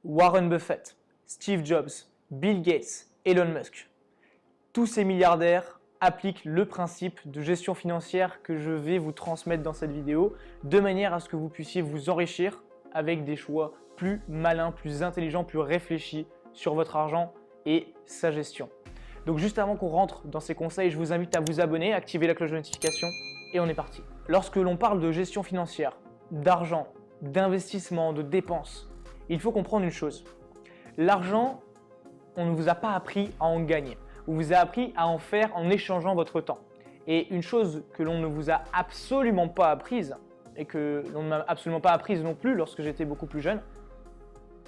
Warren Buffett, Steve Jobs, Bill Gates, Elon Musk. Tous ces milliardaires appliquent le principe de gestion financière que je vais vous transmettre dans cette vidéo de manière à ce que vous puissiez vous enrichir avec des choix plus malins, plus intelligents, plus réfléchis sur votre argent et sa gestion. Donc juste avant qu'on rentre dans ces conseils, je vous invite à vous abonner, activer la cloche de notification et on est parti. Lorsque l'on parle de gestion financière, d'argent, d'investissement, de dépenses, il faut comprendre une chose. L'argent, on ne vous a pas appris à en gagner. On vous a appris à en faire en échangeant votre temps. Et une chose que l'on ne vous a absolument pas apprise, et que l'on ne m'a absolument pas apprise non plus lorsque j'étais beaucoup plus jeune,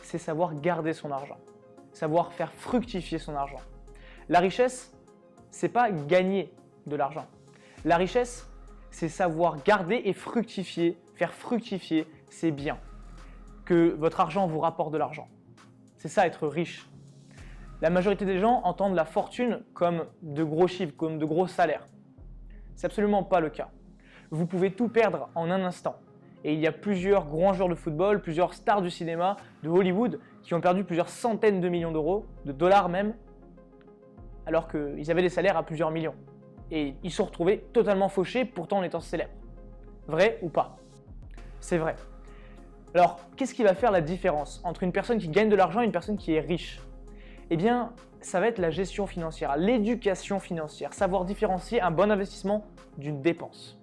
c'est savoir garder son argent, savoir faire fructifier son argent. La richesse, c'est pas gagner de l'argent. La richesse, c'est savoir garder et fructifier, faire fructifier ses biens. Que votre argent vous rapporte de l'argent. C'est ça être riche. La majorité des gens entendent la fortune comme de gros chiffres, comme de gros salaires. C'est absolument pas le cas. Vous pouvez tout perdre en un instant. Et il y a plusieurs grands joueurs de football, plusieurs stars du cinéma, de Hollywood, qui ont perdu plusieurs centaines de millions d'euros, de dollars même, alors qu'ils avaient des salaires à plusieurs millions. Et ils se sont retrouvés totalement fauchés, pourtant en étant célèbres. Vrai ou pas? C'est vrai. Alors, qu'est-ce qui va faire la différence entre une personne qui gagne de l'argent et une personne qui est riche? Eh bien, ça va être la gestion financière, l'éducation financière, savoir différencier un bon investissement d'une dépense.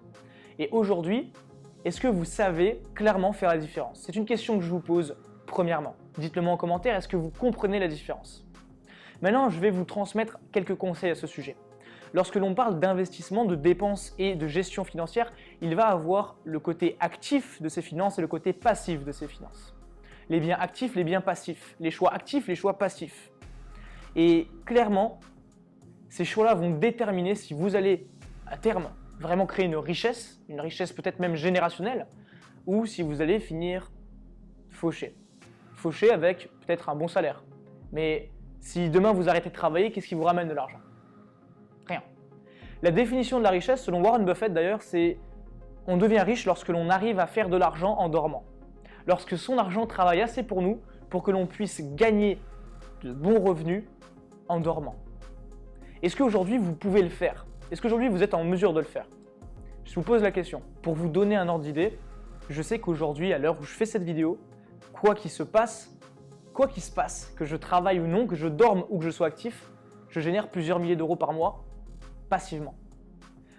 Et aujourd'hui, est-ce que vous savez clairement faire la différence? C'est une question que je vous pose premièrement. Dites-le moi en commentaire, est-ce que vous comprenez la différence? Maintenant, je vais vous transmettre quelques conseils à ce sujet. Lorsque l'on parle d'investissement, de dépenses et de gestion financière, il va avoir le côté actif de ses finances et le côté passif de ses finances. Les biens actifs, les biens passifs, les choix actifs, les choix passifs. Et clairement, ces choix-là vont déterminer si vous allez, à terme, vraiment créer une richesse peut-être même générationnelle, ou si vous allez finir fauché. Fauché avec peut-être un bon salaire. Mais si demain vous arrêtez de travailler, qu'est-ce qui vous ramène de l'argent? Rien. La définition de la richesse, selon Warren Buffett d'ailleurs, c'est on devient riche lorsque l'on arrive à faire de l'argent en dormant. Lorsque son argent travaille assez pour nous pour que l'on puisse gagner de bons revenus en dormant. Est-ce qu'aujourd'hui vous pouvez le faire? Est-ce qu'aujourd'hui vous êtes en mesure de le faire? Je vous pose la question. Pour vous donner un ordre d'idée, je sais qu'aujourd'hui, à l'heure où je fais cette vidéo, quoi qu'il se passe, que je travaille ou non, que je dorme ou que je sois actif, je génère plusieurs milliers d'euros par mois passivement.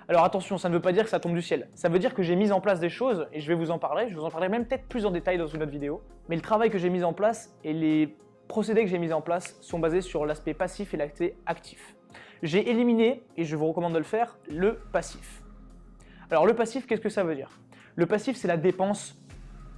Alors attention, ça ne veut pas dire que ça tombe du ciel. Ça veut dire que j'ai mis en place des choses et je vais vous en parler. Je vous en parlerai même peut-être plus en détail dans une autre vidéo. Mais le travail que j'ai mis en place et les procédés que j'ai mis en place sont basés sur l'aspect passif et l'aspect actif. J'ai éliminé, et je vous recommande de le faire, le passif. Alors le passif, qu'est-ce que ça veut dire? Le passif, c'est la dépense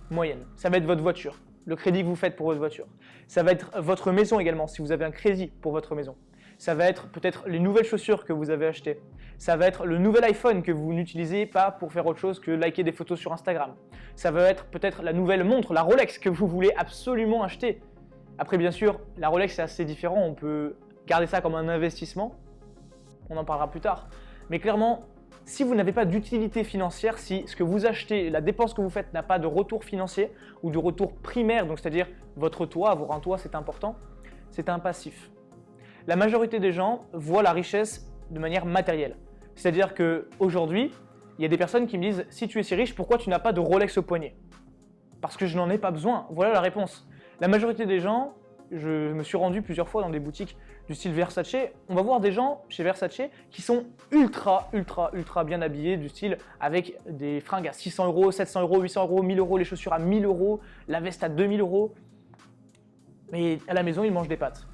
moyenne. Ça va être votre voiture, le crédit que vous faites pour votre voiture. Ça va être votre maison également, si vous avez un crédit pour votre maison. Ça va être peut-être les nouvelles chaussures que vous avez achetées. Ça va être le nouvel iPhone que vous n'utilisez pas pour faire autre chose que liker des photos sur Instagram. Ça va être peut-être la nouvelle montre, la Rolex, que vous voulez absolument acheter. Après, bien sûr, la Rolex, c'est assez différent. On peut garder ça comme un investissement. On en parlera plus tard. Mais clairement, si vous n'avez pas d'utilité financière, si ce que vous achetez, la dépense que vous faites n'a pas de retour financier ou de retour primaire, donc c'est-à-dire votre toit, avoir un toit, c'est important, c'est un passif. La majorité des gens voient la richesse de manière matérielle. C'est-à-dire qu'aujourd'hui, il y a des personnes qui me disent « Si tu es si riche, pourquoi tu n'as pas de Rolex au poignet ?» Parce que je n'en ai pas besoin. Voilà la réponse. La majorité des gens, je me suis rendu plusieurs fois dans des boutiques du style Versace, on va voir des gens chez Versace qui sont ultra bien habillés, du style avec des fringues à 600 euros, 700 euros, 800 euros, 1000 euros, les chaussures à 1000 euros, la veste à 2000 euros. Mais à la maison, ils mangent des pâtes.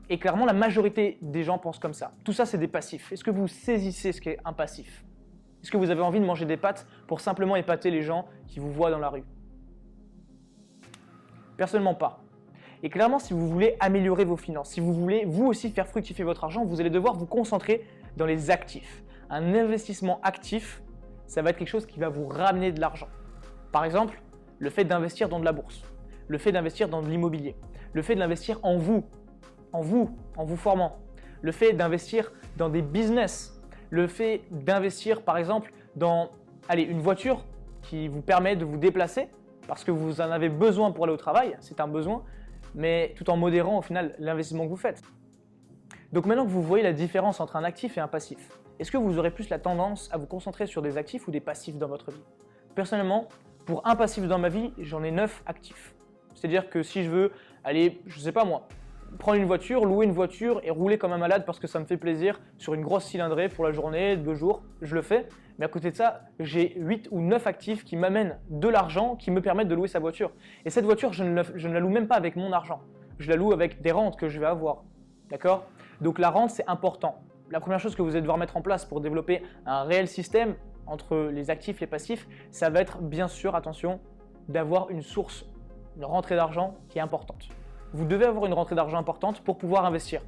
Et clairement, la majorité des gens pensent comme ça. Tout ça, c'est des passifs. Est-ce que vous saisissez ce qu'est un passif? Est-ce que vous avez envie de manger des pâtes pour simplement épater les gens qui vous voient dans la rue? Personnellement pas. Et clairement, si vous voulez améliorer vos finances, si vous voulez vous aussi faire fructifier votre argent, vous allez devoir vous concentrer dans les actifs. Un investissement actif, ça va être quelque chose qui va vous ramener de l'argent. Par exemple, le fait d'investir dans de la bourse, le fait d'investir dans de l'immobilier, le fait de l'investir en vous formant, le fait d'investir dans des business, le fait d'investir par exemple dans une voiture qui vous permet de vous déplacer parce que vous en avez besoin pour aller au travail, c'est un besoin. mais tout en modérant au final l'investissement que vous faites. Donc maintenant que vous voyez la différence entre un actif et un passif, est-ce que vous aurez plus la tendance à vous concentrer sur des actifs ou des passifs dans votre vie? Personnellement, pour un passif dans ma vie, j'en ai 9 actifs. C'est-à-dire que si je veux aller, je sais pas moi, prendre une voiture, louer une voiture et rouler comme un malade parce que ça me fait plaisir sur une grosse cylindrée pour la journée, 2 jours, je le fais. Mais à côté de ça, j'ai 8 ou 9 actifs qui m'amènent de l'argent, qui me permettent de louer sa voiture. Et cette voiture, je ne la loue même pas avec mon argent. Je la loue avec des rentes que je vais avoir. D'accord? Donc la rente, c'est important. La première chose que vous allez devoir mettre en place pour développer un réel système entre les actifs et les passifs, ça va être bien sûr, attention, d'avoir une source, une rentrée d'argent qui est importante. Vous devez avoir une rentrée d'argent importante pour pouvoir investir.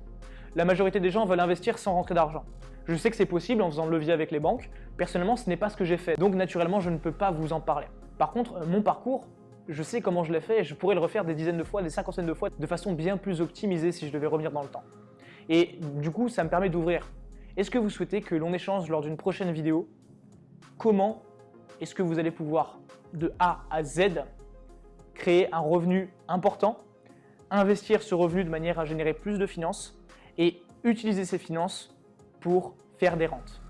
La majorité des gens veulent investir sans rentrée d'argent. Je sais que c'est possible en faisant le levier avec les banques. Personnellement, ce n'est pas ce que j'ai fait. Donc naturellement, je ne peux pas vous en parler. Par contre, mon parcours, je sais comment je l'ai fait et je pourrais le refaire des dizaines de fois, des cinquantaines de fois, de façon bien plus optimisée si je devais revenir dans le temps. Et du coup, ça me permet d'ouvrir. Est-ce que vous souhaitez que l'on échange lors d'une prochaine vidéo comment est-ce que vous allez pouvoir, de A à Z, créer un revenu important, investir ce revenu de manière à générer plus de finances et utiliser ces finances pour faire des rentes?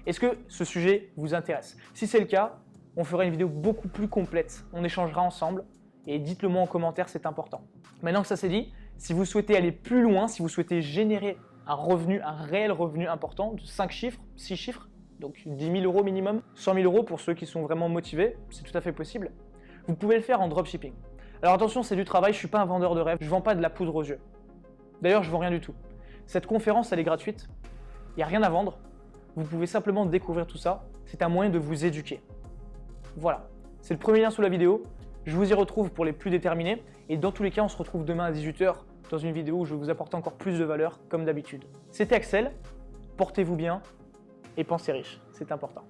Est-ce que ce sujet vous intéresse? Si c'est le cas, on fera une vidéo beaucoup plus complète. On échangera ensemble et dites-le moi en commentaire, c'est important. Maintenant que ça c'est dit, si vous souhaitez aller plus loin, si vous souhaitez générer un revenu, un réel revenu important de 5 chiffres, 6 chiffres, donc 10 000 € minimum, 100 000 € pour ceux qui sont vraiment motivés, c'est tout à fait possible, vous pouvez le faire en dropshipping. Alors attention, c'est du travail, je ne suis pas un vendeur de rêve, je ne vends pas de la poudre aux yeux. D'ailleurs, je ne vends rien du tout. Cette conférence, elle est gratuite, il n'y a rien à vendre, vous pouvez simplement découvrir tout ça, c'est un moyen de vous éduquer. Voilà, c'est le premier lien sous la vidéo, je vous y retrouve pour les plus déterminés, et dans tous les cas, on se retrouve demain à 18 h dans une vidéo où je vais vous apporter encore plus de valeur, comme d'habitude. C'était Axel, portez-vous bien et pensez riche, c'est important.